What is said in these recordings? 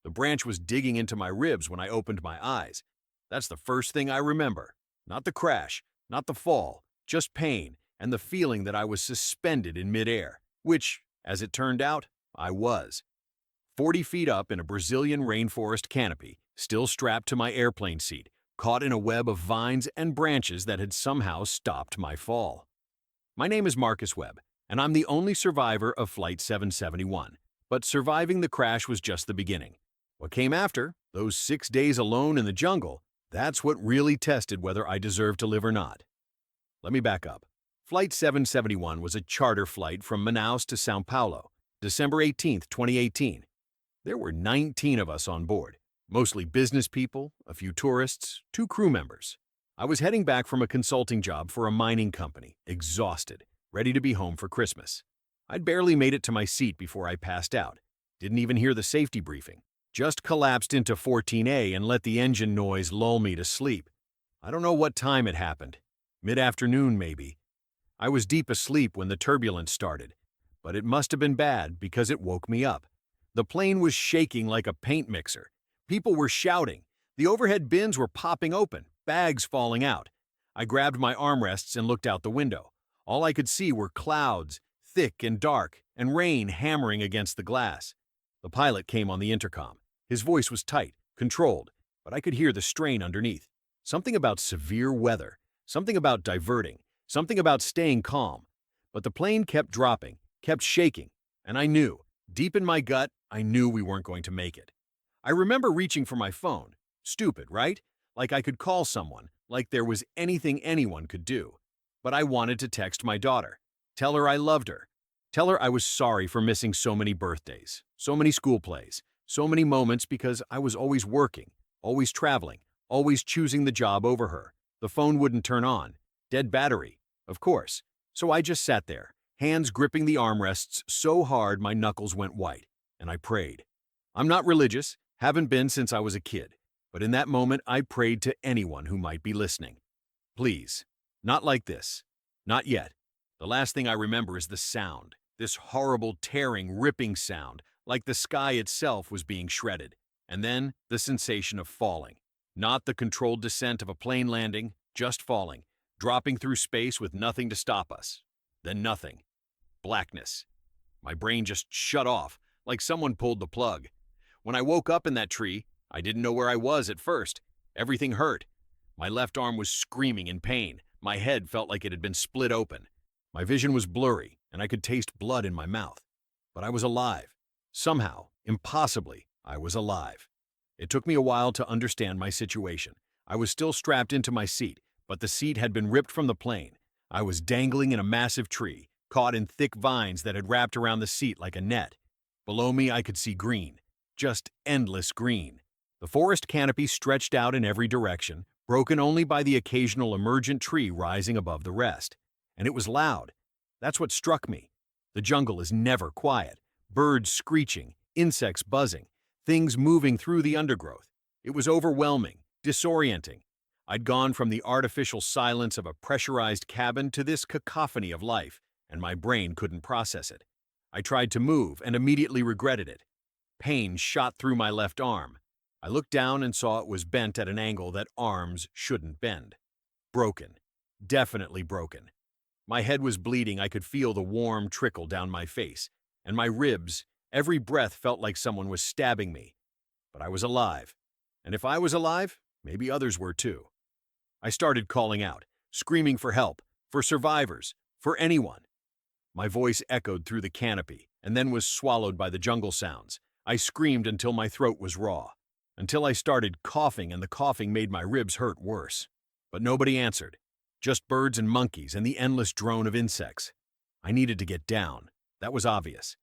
The branch was digging into my ribs when I opened my eyes. That's the first thing I remember. Not the crash, not the fall, just pain and the feeling that I was suspended in midair, which, as it turned out, I was. 40 feet up in a Brazilian rainforest canopy, still strapped to my airplane seat, caught in a web of vines and branches that had somehow stopped my fall. My name is Marcus Webb, and I'm the only survivor of Flight 771. But surviving the crash was just the beginning. What came after, those 6 days alone in the jungle, that's what really tested whether I deserved to live or not. Let me back up. Flight 771 was a charter flight from Manaus to Sao Paulo, December 18, 2018. There were 19 of us on board, mostly business people, a few tourists, 2 crew members. I was heading back from a consulting job for a mining company, exhausted, ready to be home for Christmas. I'd barely made it to my seat before I passed out. Didn't even hear the safety briefing. Just collapsed into 14A and let the engine noise lull me to sleep. I don't know what time it happened. Mid-afternoon, maybe. I was deep asleep when the turbulence started, but it must have been bad because it woke me up. The plane was shaking like a paint mixer. People were shouting. The overhead bins were popping open, bags falling out. I grabbed my armrests and looked out the window. All I could see were clouds, thick and dark, and rain hammering against the glass. The pilot came on the intercom. His voice was tight, controlled, but I could hear the strain underneath. Something about severe weather, something about diverting, something about staying calm. But the plane kept dropping, kept shaking, and I knew, deep in my gut, I knew we weren't going to make it. I remember reaching for my phone. Stupid, right? Like I could call someone, like there was anything anyone could do. But I wanted to text my daughter, tell her I loved her, tell her I was sorry for missing so many birthdays, so many school plays, so many moments because I was always working, always traveling, always choosing the job over her. The phone wouldn't turn on. Dead battery, of course. So I just sat there, hands gripping the armrests so hard my knuckles went white, and I prayed. I'm not religious, haven't been since I was a kid, but in that moment I prayed to anyone who might be listening. Please, not like this. Not yet. The last thing I remember is the sound, this horrible, tearing, ripping sound, like the sky itself was being shredded. And then the sensation of falling. Not the controlled descent of a plane landing, just falling, dropping through space with nothing to stop us. Then nothing. Blackness. My brain just shut off, like someone pulled the plug. When I woke up in that tree, I didn't know where I was at first. Everything hurt. My left arm was screaming in pain. My head felt like it had been split open. My vision was blurry, and I could taste blood in my mouth. But I was alive. Somehow, impossibly, I was alive. It took me a while to understand my situation. I was still strapped into my seat, but the seat had been ripped from the plane. I was dangling in a massive tree, caught in thick vines that had wrapped around the seat like a net. Below me, I could see green. Just endless green. The forest canopy stretched out in every direction, broken only by the occasional emergent tree rising above the rest. And it was loud. That's what struck me. The jungle is never quiet. Birds screeching, insects buzzing, things moving through the undergrowth. It was overwhelming, disorienting. I'd gone from the artificial silence of a pressurized cabin to this cacophony of life, and my brain couldn't process it. I tried to move and immediately regretted it. Pain shot through my left arm. I looked down and saw it was bent at an angle that arms shouldn't bend. Broken. Definitely broken. My head was bleeding. I could feel the warm trickle down my face, and my ribs, every breath felt like someone was stabbing me. But I was alive. And if I was alive, maybe others were too. I started calling out, screaming for help, for survivors, for anyone. My voice echoed through the canopy, and then was swallowed by the jungle sounds. I screamed until my throat was raw, until I started coughing and the coughing made my ribs hurt worse. But nobody answered. Just birds and monkeys and the endless drone of insects. I needed to get down. That was obvious.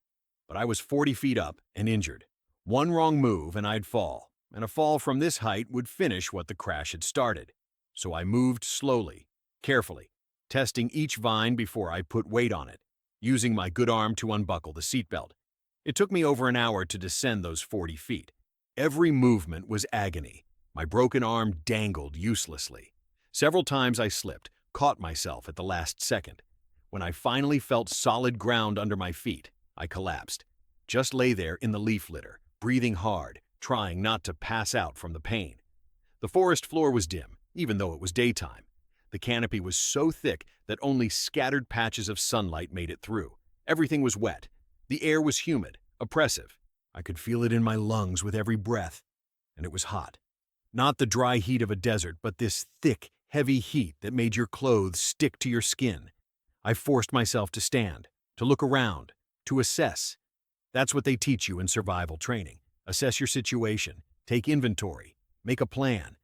But I was 40 feet up and injured. One wrong move and I'd fall, and a fall from this height would finish what the crash had started. So I moved slowly, carefully, testing each vine before I put weight on it, using my good arm to unbuckle the seatbelt. It took me over an hour to descend those 40 feet. Every movement was agony. My broken arm dangled uselessly. Several times I slipped, caught myself at the last second. When I finally felt solid ground under my feet, I collapsed. Just lay there in the leaf litter, breathing hard, trying not to pass out from the pain. The forest floor was dim, even though it was daytime. The canopy was so thick that only scattered patches of sunlight made it through. Everything was wet. The air was humid, oppressive. I could feel it in my lungs with every breath, and it was hot. Not the dry heat of a desert, but this thick, heavy heat that made your clothes stick to your skin. I forced myself to stand, to look around, to assess. That's what they teach you in survival training. Assess your situation, take inventory, make a plan.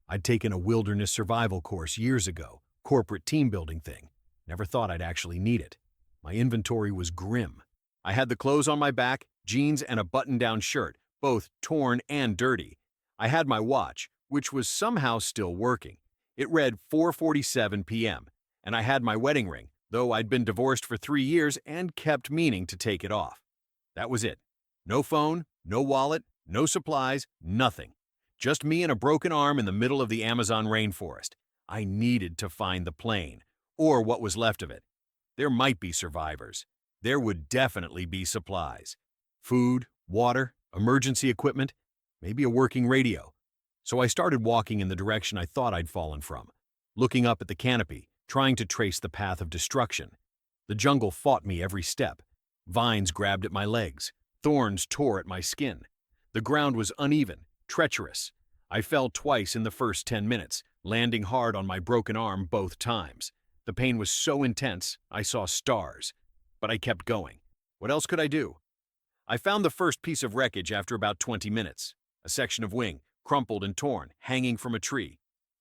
I'd taken a wilderness survival course years ago, corporate team building thing. Never thought I'd actually need it. My inventory was grim. I had the clothes on my back, jeans and a button-down shirt, both torn and dirty. I had my watch, which was somehow still working. It read 4:47 p.m., and I had my wedding ring, though I'd been divorced for 3 years and kept meaning to take it off. That was it. No phone, no wallet, no supplies, nothing. Just me and a broken arm in the middle of the Amazon rainforest. I needed to find the plane, or what was left of it. There might be survivors. There would definitely be supplies. Food, water, emergency equipment, maybe a working radio. So I started walking in the direction I thought I'd fallen from, looking up at the canopy, trying to trace the path of destruction. The jungle fought me every step. Vines grabbed at my legs. Thorns tore at my skin. The ground was uneven, treacherous. I fell twice in the first 10 minutes, landing hard on my broken arm both times. The pain was so intense, I saw stars. But I kept going. What else could I do? I found the first piece of wreckage after about 20 minutes. A section of wing, crumpled and torn, hanging from a tree.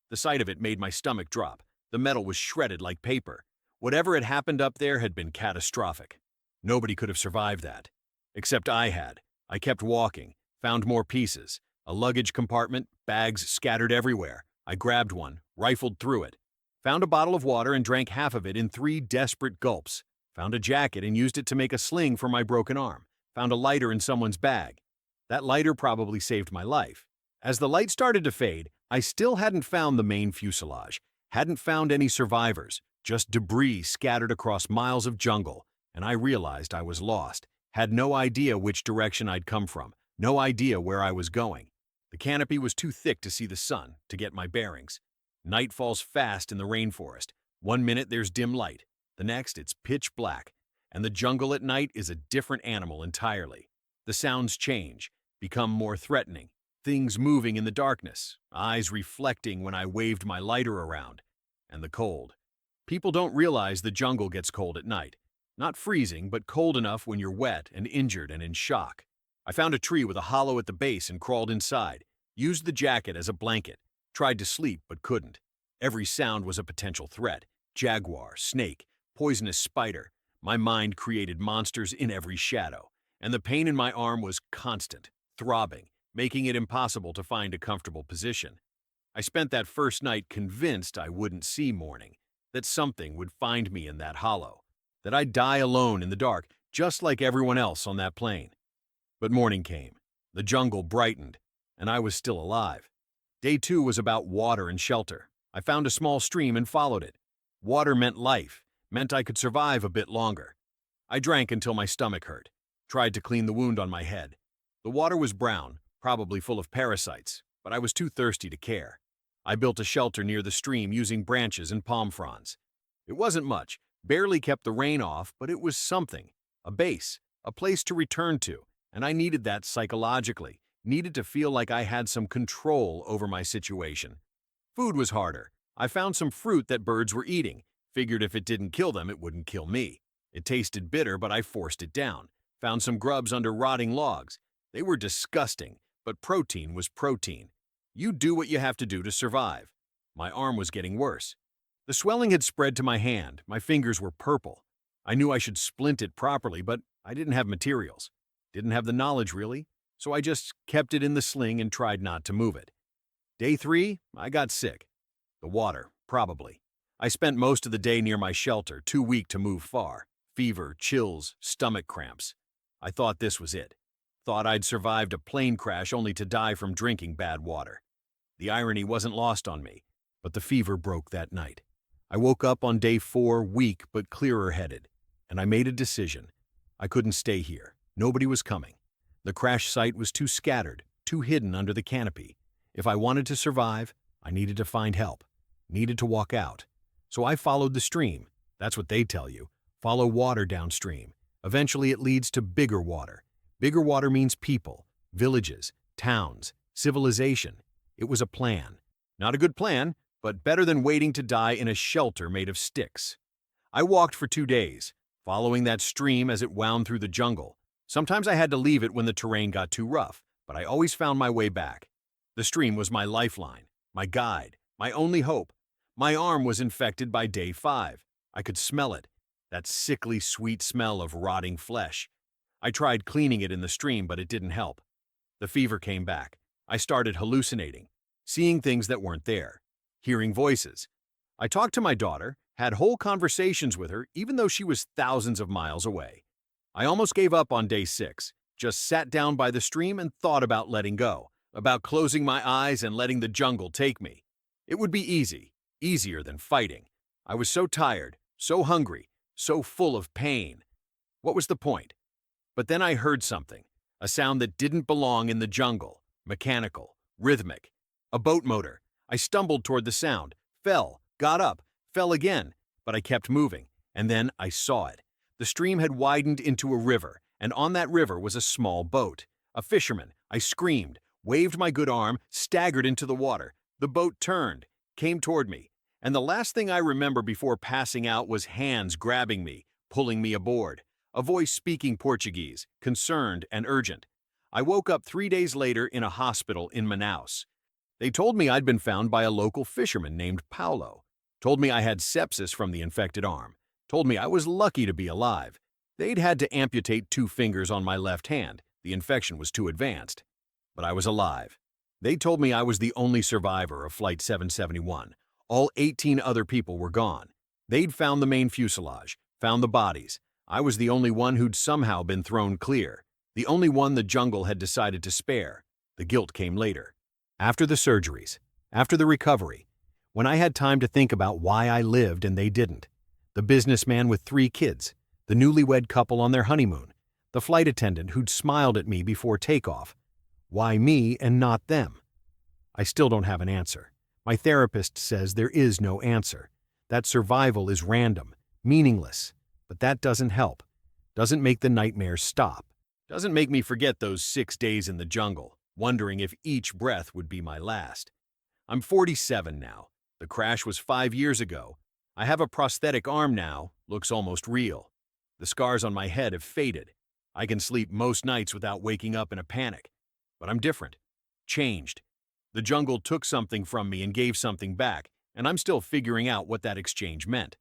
The sight of it made my stomach drop. The metal was shredded like paper. Whatever had happened up there had been catastrophic. Nobody could have survived that. Except I had. I kept walking, found more pieces. A luggage compartment, bags scattered everywhere. I grabbed one, rifled through it. Found a bottle of water and drank half of it in 3 desperate gulps. Found a jacket and used it to make a sling for my broken arm. Found a lighter in someone's bag. That lighter probably saved my life. As the light started to fade, I still hadn't found the main fuselage. Hadn't found any survivors, just debris scattered across miles of jungle, and I realized I was lost. Had no idea which direction I'd come from, no idea where I was going. The canopy was too thick to see the sun, to get my bearings. Night falls fast in the rainforest. 1 minute there's dim light, the next it's pitch black, and the jungle at night is a different animal entirely. The sounds change, become more threatening, things moving in the darkness, eyes reflecting when I waved my lighter around, and the cold. People don't realize the jungle gets cold at night. Not freezing, but cold enough when you're wet and injured and in shock. I found a tree with a hollow at the base and crawled inside, used the jacket as a blanket, tried to sleep but couldn't. Every sound was a potential threat. Jaguar, snake, poisonous spider. My mind created monsters in every shadow, and the pain in my arm was constant, throbbing, making it impossible to find a comfortable position. I spent that first night convinced I wouldn't see morning, that something would find me in that hollow, that I'd die alone in the dark, just like everyone else on that plane. But morning came. The jungle brightened, and I was still alive. Day 2 was about water and shelter. I found a small stream and followed it. Water meant life, meant I could survive a bit longer. I drank until my stomach hurt, tried to clean the wound on my head. The water was brown, probably full of parasites, but I was too thirsty to care. I built a shelter near the stream using branches and palm fronds. It wasn't much, barely kept the rain off, but it was something. A base, a place to return to, and I needed that psychologically, needed to feel like I had some control over my situation. Food was harder. I found some fruit that birds were eating, figured if it didn't kill them, it wouldn't kill me. It tasted bitter, but I forced it down. Found some grubs under rotting logs. They were disgusting, but protein was protein. You do what you have to do to survive. My arm was getting worse. The swelling had spread to my hand. My fingers were purple. I knew I should splint it properly, but I didn't have materials. Didn't have the knowledge, really, so I just kept it in the sling and tried not to move it. Day 3, I got sick. The water, probably. I spent most of the day near my shelter, too weak to move far. Fever, chills, stomach cramps. I thought this was it. Thought I'd survived a plane crash only to die from drinking bad water. The irony wasn't lost on me, but the fever broke that night. I woke up on day 4, weak but clearer-headed, and I made a decision. I couldn't stay here. Nobody was coming. The crash site was too scattered, too hidden under the canopy. If I wanted to survive, I needed to find help, needed to walk out. So I followed the stream. That's what they tell you. Follow water downstream. Eventually it leads to bigger water. Bigger water means people, villages, towns, civilization. It was a plan. Not a good plan, but better than waiting to die in a shelter made of sticks. I walked for 2 days, following that stream as it wound through the jungle. Sometimes I had to leave it when the terrain got too rough, but I always found my way back. The stream was my lifeline, my guide, my only hope. My arm was infected by day 5. I could smell it, that sickly sweet smell of rotting flesh. I tried cleaning it in the stream, but it didn't help. The fever came back. I started hallucinating, seeing things that weren't there, hearing voices. I talked to my daughter, had whole conversations with her, even though she was thousands of miles away. I almost gave up on day 6, just sat down by the stream and thought about letting go, about closing my eyes and letting the jungle take me. It would be easy, easier than fighting. I was so tired, so hungry, so full of pain. What was the point? But then I heard something, a sound that didn't belong in the jungle, mechanical, rhythmic. A boat motor. I stumbled toward the sound, fell, got up, fell again, but I kept moving, and then I saw it. The stream had widened into a river, and on that river was a small boat. A fisherman. I screamed, waved my good arm, staggered into the water. The boat turned, came toward me, and the last thing I remember before passing out was hands grabbing me, pulling me aboard. A voice speaking Portuguese, concerned and urgent. I woke up 3 days later in a hospital in Manaus. They told me I'd been found by a local fisherman named Paulo. Told me I had sepsis from the infected arm. Told me I was lucky to be alive. They'd had to amputate 2 fingers on my left hand. The infection was too advanced. But I was alive. They told me I was the only survivor of Flight 771. All 18 other people were gone. They'd found the main fuselage, found the bodies. I was the only one who'd somehow been thrown clear. The only one the jungle had decided to spare. The guilt came later. After the surgeries, after the recovery, when I had time to think about why I lived and they didn't. The businessman with 3 kids, the newlywed couple on their honeymoon, the flight attendant who'd smiled at me before takeoff. Why me and not them? I still don't have an answer. My therapist says there is no answer. That survival is random, meaningless. But that doesn't help. Doesn't make the nightmares stop. Doesn't make me forget those 6 days in the jungle, wondering if each breath would be my last. I'm 47 now. The crash was 5 years ago. I have a prosthetic arm now, looks almost real. The scars on my head have faded. I can sleep most nights without waking up in a panic. But I'm different. Changed. The jungle took something from me and gave something back, and I'm still figuring out what that exchange meant.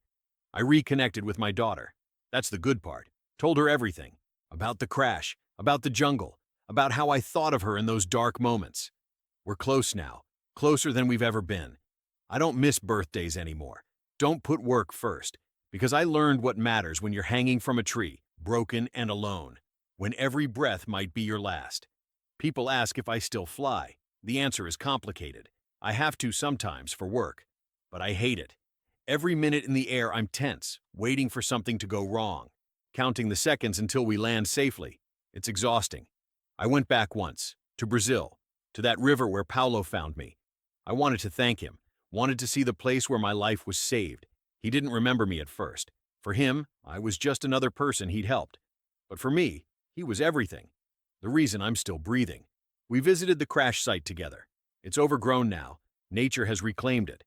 I reconnected with my daughter. That's the good part. Told her everything. About the crash, about the jungle, about how I thought of her in those dark moments. We're close now, closer than we've ever been. I don't miss birthdays anymore. Don't put work first, because I learned what matters when you're hanging from a tree, broken and alone, when every breath might be your last. People ask if I still fly. The answer is complicated. I have to sometimes for work, but I hate it. Every minute in the air I'm tense, waiting for something to go wrong, counting the seconds until we land safely. It's exhausting. I went back once, to Brazil, to that river where Paulo found me. I wanted to thank him, wanted to see the place where my life was saved. He didn't remember me at first. For him, I was just another person he'd helped. But for me, he was everything. The reason I'm still breathing. We visited the crash site together. It's overgrown now. Nature has reclaimed it.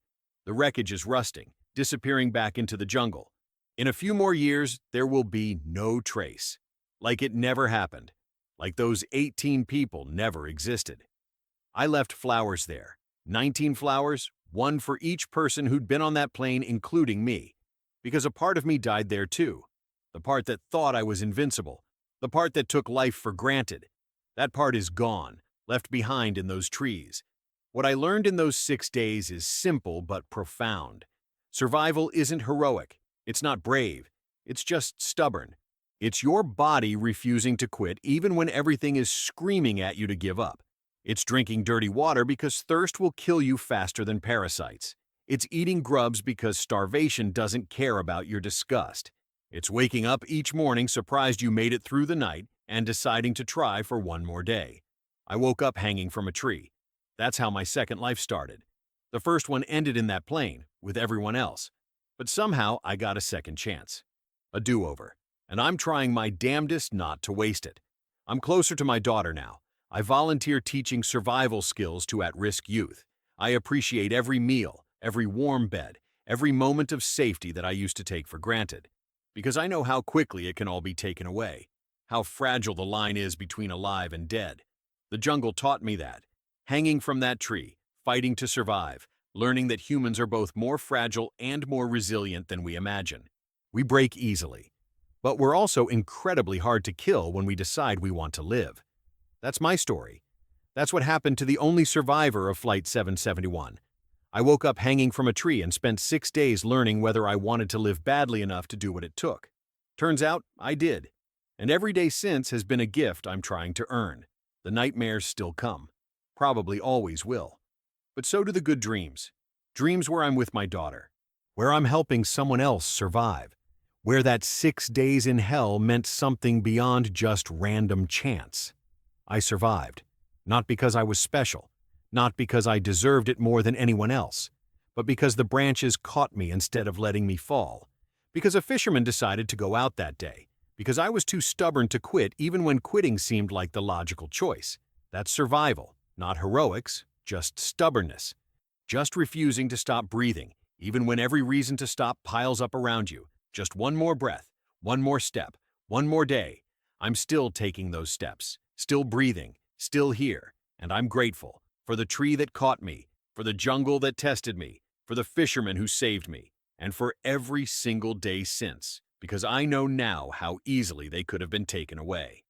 The wreckage is rusting, disappearing back into the jungle. In a few more years, there will be no trace. Like it never happened. Like those 18 people never existed. I left flowers there. 19 flowers, one for each person who'd been on that plane, including me. Because a part of me died there too. The part that thought I was invincible. The part that took life for granted. That part is gone, left behind in those trees. What I learned in those 6 days is simple but profound. Survival isn't heroic. It's not brave. It's just stubborn. It's your body refusing to quit even when everything is screaming at you to give up. It's drinking dirty water because thirst will kill you faster than parasites. It's eating grubs because starvation doesn't care about your disgust. It's waking up each morning surprised you made it through the night and deciding to try for one more day. I woke up hanging from a tree. That's how my second life started. The first one ended in that plane, with everyone else. But somehow I got a second chance. A do-over. And I'm trying my damnedest not to waste it. I'm closer to my daughter now. I volunteer teaching survival skills to at-risk youth. I appreciate every meal, every warm bed, every moment of safety that I used to take for granted. Because I know how quickly it can all be taken away. How fragile the line is between alive and dead. The jungle taught me that. Hanging from that tree, fighting to survive, learning that humans are both more fragile and more resilient than we imagine. We break easily. But we're also incredibly hard to kill when we decide we want to live. That's my story. That's what happened to the only survivor of Flight 771. I woke up hanging from a tree and spent 6 days learning whether I wanted to live badly enough to do what it took. Turns out, I did. And every day since has been a gift I'm trying to earn. The nightmares still come. Probably always will. But so do the good dreams. Dreams where I'm with my daughter. Where I'm helping someone else survive. Where that 6 days in hell meant something beyond just random chance. I survived. Not because I was special. Not because I deserved it more than anyone else. But because the branches caught me instead of letting me fall. Because a fisherman decided to go out that day. Because I was too stubborn to quit even when quitting seemed like the logical choice. That's survival, not heroics, just stubbornness. Just refusing to stop breathing, even when every reason to stop piles up around you. Just one more breath, one more step, one more day. I'm still taking those steps, still breathing, still here, and I'm grateful for the tree that caught me, for the jungle that tested me, for the fisherman who saved me, and for every single day since, because I know now how easily they could have been taken away.